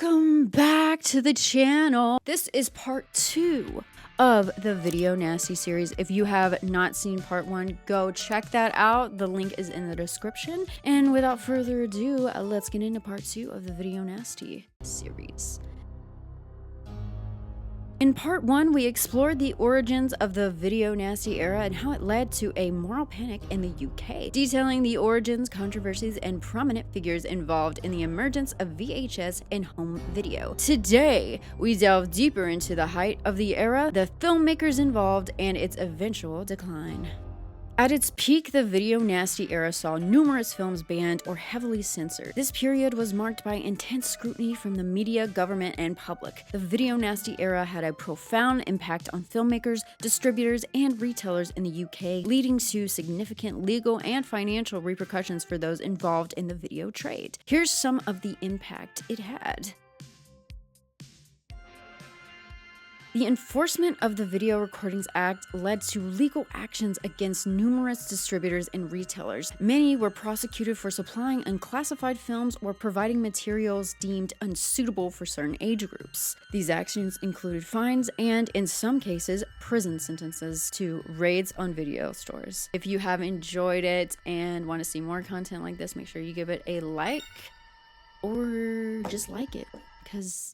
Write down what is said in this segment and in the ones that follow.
Welcome back to the channel. This is part 2 of the Video Nasty series. If you have not seen part 1, go check that out. The link is in the description. And without further ado, let's get into part 2 of the Video Nasty series. In part 1, we explored the origins of the Video Nasty era and how it led to a moral panic in the UK, detailing the origins, controversies, and prominent figures involved in the emergence of VHS and home video. Today, we delve deeper into the height of the era, the filmmakers involved, and its eventual decline. At its peak, the Video Nasty era saw numerous films banned or heavily censored. This period was marked by intense scrutiny from the media, government, and public. The Video Nasty era had a profound impact on filmmakers, distributors, and retailers in the UK, leading to significant legal and financial repercussions for those involved in the video trade. Here's some of the impact it had. The enforcement of the Video Recordings Act led to legal actions against numerous distributors and retailers. Many were prosecuted for supplying unclassified films or providing materials deemed unsuitable for certain age groups. These actions included fines and, in some cases, prison sentences to raids on video stores. If you have enjoyed it and want to see more content like this, make sure you give it a like or just like it, because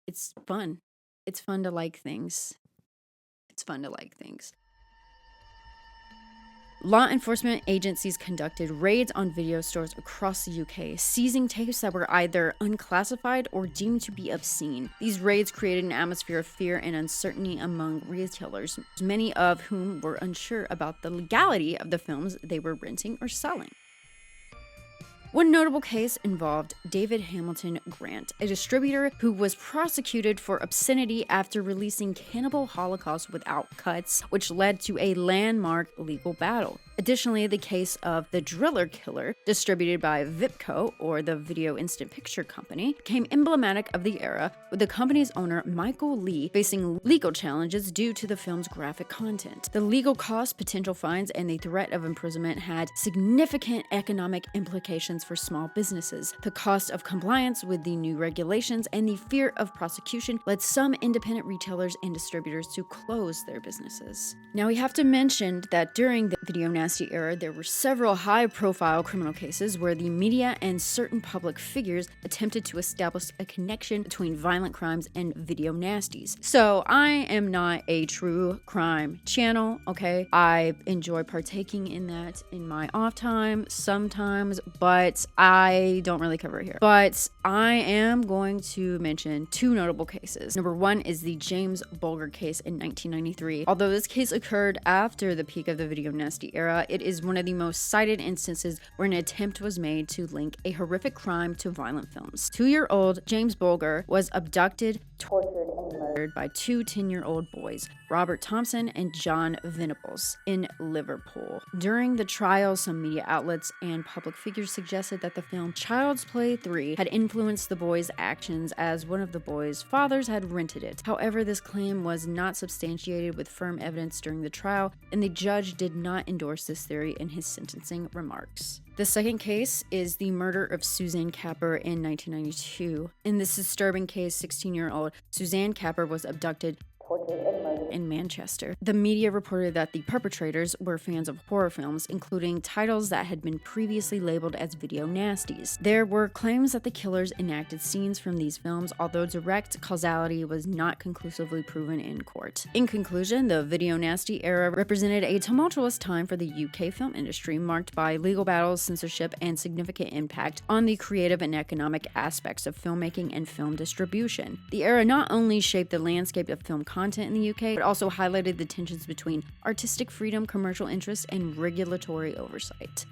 it's fun. It's fun to like things. Law enforcement agencies conducted raids on video stores across the UK, seizing tapes that were either unclassified or deemed to be obscene. These raids created an atmosphere of fear and uncertainty among retailers, many of whom were unsure about the legality of the films they were renting or selling. One notable case involved David Hamilton Grant, a distributor who was prosecuted for obscenity after releasing Cannibal Holocaust without cuts, which led to a landmark legal battle. Additionally, the case of The Driller Killer, distributed by Vipco, or the Video Instant Picture Company, became emblematic of the era, with the company's owner, Michael Lee, facing legal challenges due to the film's graphic content. The legal costs, potential fines, and the threat of imprisonment had significant economic implications for small businesses. The cost of compliance with the new regulations and the fear of prosecution led some independent retailers and distributors to close their businesses. Now, we have to mention that during the Video Nasty era, there were several high-profile criminal cases where the media and certain public figures attempted to establish a connection between violent crimes and video nasties. So, I am not a true crime channel, okay? I enjoy partaking in that in my off time sometimes, but I don't really cover it here. But I am going to mention 2 notable cases. Number 1 is the James Bulger case in 1993. Although this case occurred after the peak of the Video Nasty era, it is one of the most cited instances where an attempt was made to link a horrific crime to violent films. 2-year-old James Bulger was abducted, tortured, and murdered by 2 10-year-old boys, Robert Thompson and John Venables, in Liverpool. During the trial, some media outlets and public figures suggested that the film Child's Play 3 had influenced the boys' actions, as one of the boys' fathers had rented it. However, this claim was not substantiated with firm evidence during the trial, and the judge did not endorse this theory in his sentencing remarks. The second case is the murder of Suzanne Capper in 1992. In this disturbing case, 16-year-old Suzanne Capper was abducted, tortured, and murdered in Manchester. The media reported that the perpetrators were fans of horror films, including titles that had been previously labeled as video nasties. There were claims that the killers enacted scenes from these films, although direct causality was not conclusively proven in court. In conclusion, the Video Nasty era represented a tumultuous time for the UK film industry, marked by legal battles, censorship, and significant impact on the creative and economic aspects of filmmaking and film distribution. The era not only shaped the landscape of film content in the UK, but also highlighted the tensions between artistic freedom, commercial interests, and regulatory oversight.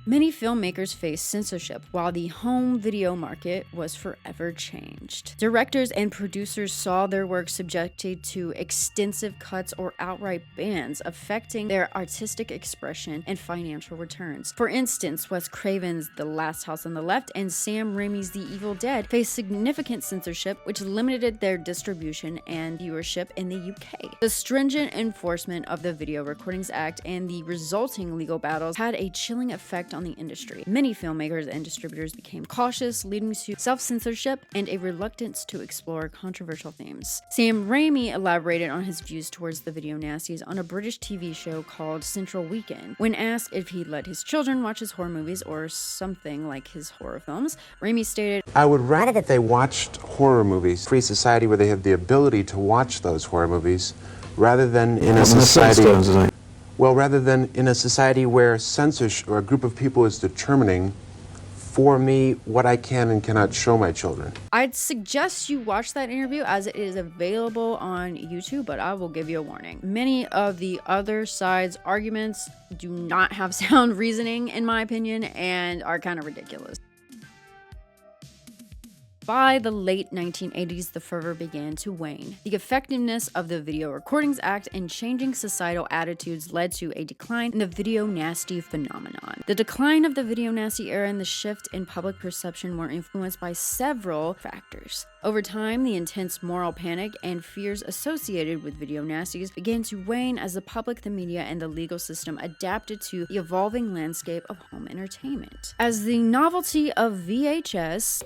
Many filmmakers faced censorship, while the home video market was forever changed. Directors and producers saw their work subjected to extensive cuts or outright bans, affecting their artistic expression and financial returns. For instance, Wes Craven's The Last House on the Left and Sam Raimi's The Evil Dead faced significant censorship, which limited their distribution and viewership in the UK. The stringent enforcement of the Video Recordings Act and the resulting legal battles had a chilling effect impact on the industry. Many filmmakers and distributors became cautious, leading to self-censorship and a reluctance to explore controversial themes. Sam Raimi elaborated on his views towards the video nasties on a British TV show called Central Weekend. When asked if he let his children watch his horror movies or something like his horror films, Raimi stated, "I would rather that they watched horror movies, free society where they have the ability to watch those horror movies, rather than in a society where censorship or a group of people is determining for me what I can and cannot show my children." I'd suggest you watch that interview as it is available on YouTube, but I will give you a warning. Many of the other side's arguments do not have sound reasoning, in my opinion, and are kind of ridiculous. By the late 1980s, the fervor began to wane. The effectiveness of the Video Recordings Act and changing societal attitudes led to a decline in the video nasty phenomenon. The decline of the video nasty era and the shift in public perception were influenced by several factors. Over time, the intense moral panic and fears associated with video nasties began to wane as the public, the media, and the legal system adapted to the evolving landscape of home entertainment. As the novelty of VHS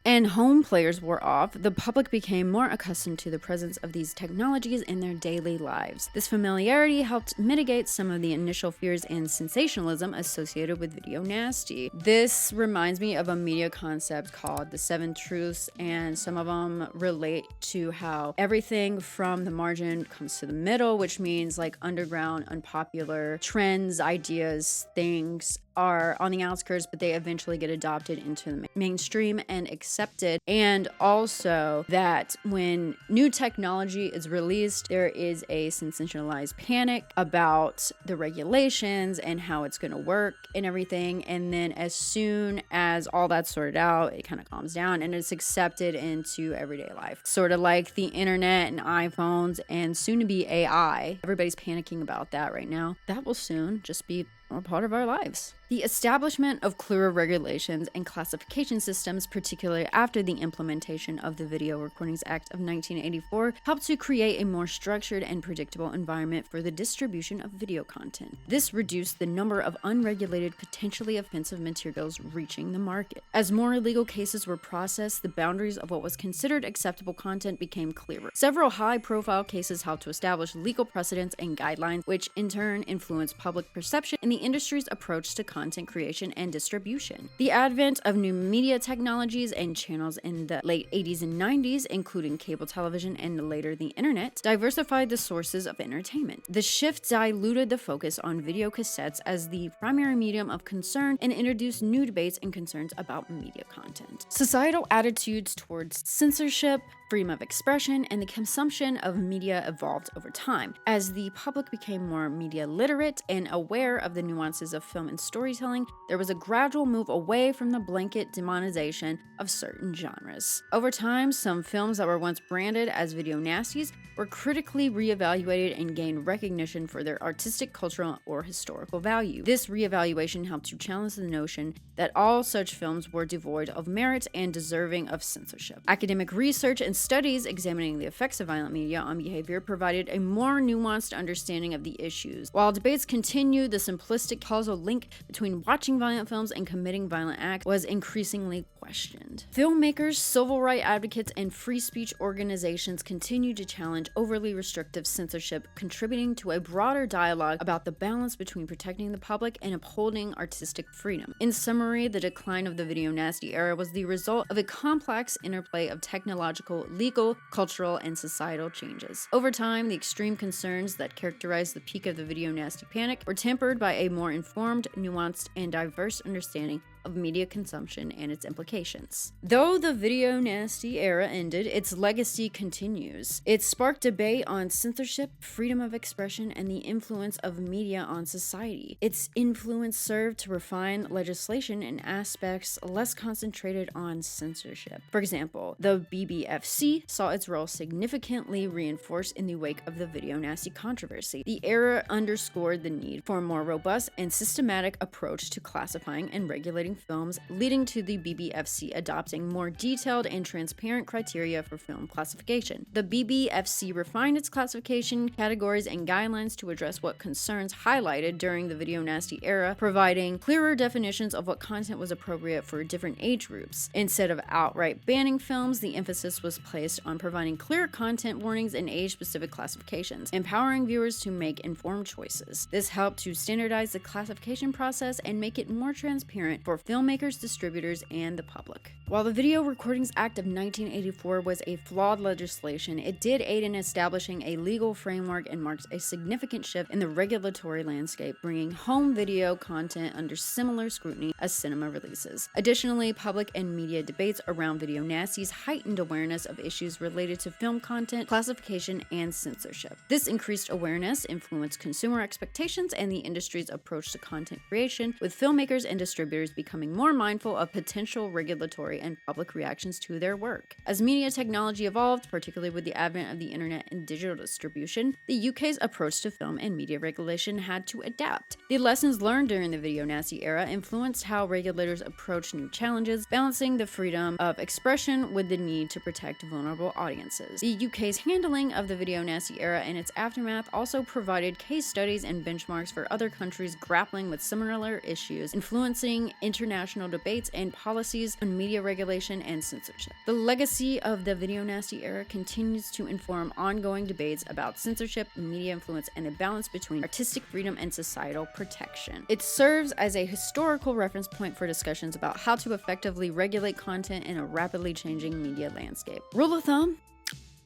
and home players wore off, the public became more accustomed to the presence of these technologies in their daily lives. This familiarity helped mitigate some of the initial fears and sensationalism associated with video nasty. This reminds me of a media concept called the 7 Truths, and some of them relate to how everything from the margin comes to the middle, which means like underground, unpopular trends, ideas, things are on the outskirts, but they eventually get adopted into the mainstream and accepted. And also that when new technology is released, there is a sensationalized panic about the regulations and how it's going to work and everything. And then as soon as all that's sorted out, it kind of calms down and it's accepted into everyday life. Sort of like the internet and iPhones and soon to be AI. Everybody's panicking about that right now. That will soon just be a part of our lives. The establishment of clearer regulations and classification systems, particularly after the implementation of the Video Recordings Act of 1984, helped to create a more structured and predictable environment for the distribution of video content. This reduced the number of unregulated, potentially offensive materials reaching the market. As more legal cases were processed, the boundaries of what was considered acceptable content became clearer. Several high-profile cases helped to establish legal precedents and guidelines, which in turn influenced public perception in the industry's approach to content creation and distribution. The advent of new media technologies and channels in the late 80s and 90s, including cable television and later the internet, diversified the sources of entertainment. The shift diluted the focus on video cassettes as the primary medium of concern and introduced new debates and concerns about media content. Societal attitudes towards censorship, freedom of expression, and the consumption of media evolved over time. As the public became more media literate and aware of the nuances of film and storytelling, there was a gradual move away from the blanket demonization of certain genres. Over time, some films that were once branded as video nasties were critically reevaluated and gained recognition for their artistic, cultural, or historical value. This reevaluation helped to challenge the notion that all such films were devoid of merit and deserving of censorship. Academic research and studies examining the effects of violent media on behavior provided a more nuanced understanding of the issues. While debates continued, the simplistic causal link between watching violent films and committing violent acts was increasingly questioned. Filmmakers, civil rights advocates, and free speech organizations continued to challenge overly restrictive censorship, contributing to a broader dialogue about the balance between protecting the public and upholding artistic freedom. In summary, the decline of the video nasty era was the result of a complex interplay of technological, legal, cultural, and societal changes. Over time, the extreme concerns that characterized the peak of the video nasty panic were tempered by a more informed, nuanced, and diverse understanding of media consumption and its implications. Though the video nasty era ended, its legacy continues. It sparked debate on censorship, freedom of expression, and the influence of media on society. Its influence served to refine legislation in aspects less concentrated on censorship. For example, the BBFC saw its role significantly reinforced in the wake of the video nasty controversy. The era underscored the need for a more robust and systematic approach to classifying and regulating promoting films, leading to the BBFC adopting more detailed and transparent criteria for film classification. The BBFC refined its classification categories and guidelines to address what concerns highlighted during the video nasty era, providing clearer definitions of what content was appropriate for different age groups. Instead of outright banning films, the emphasis was placed on providing clear content warnings and age-specific classifications, empowering viewers to make informed choices. This helped to standardize the classification process and make it more transparent for filmmakers, distributors, and the public. While the Video Recordings Act of 1984 was a flawed legislation, it did aid in establishing a legal framework and marks a significant shift in the regulatory landscape, bringing home video content under similar scrutiny as cinema releases. Additionally, public and media debates around video nasties heightened awareness of issues related to film content, classification, and censorship. This increased awareness influenced consumer expectations and the industry's approach to content creation, with filmmakers and distributors becoming more mindful of potential regulatory and public reactions to their work. As media technology evolved, particularly with the advent of the internet and digital distribution, the UK's approach to film and media regulation had to adapt. The lessons learned during the video nasty era influenced how regulators approach new challenges, balancing the freedom of expression with the need to protect vulnerable audiences. The UK's handling of the video nasty era and its aftermath also provided case studies and benchmarks for other countries grappling with similar issues, influencing international debates and policies on media regulation and censorship. The legacy of the video nasty era continues to inform ongoing debates about censorship, media influence, and the balance between artistic freedom and societal protection. It serves as a historical reference point for discussions about how to effectively regulate content in a rapidly changing media landscape. Rule of thumb: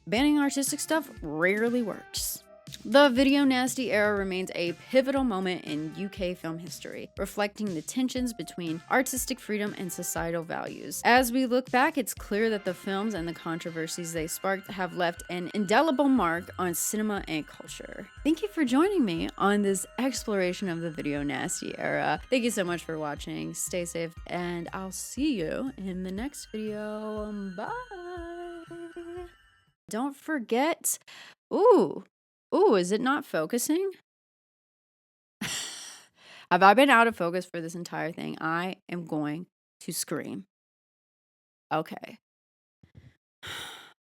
banning artistic stuff rarely works. The video nasty era remains a pivotal moment in UK film history, reflecting the tensions between artistic freedom and societal values. As we look back, it's clear that the films and the controversies they sparked have left an indelible mark on cinema and culture. Thank you for joining me on this exploration of the video nasty era. Thank you so much for watching. Stay safe, and I'll see you in the next video. Bye! Don't forget... Ooh, is it not focusing? Have I been out of focus for this entire thing? I am going to scream. Okay.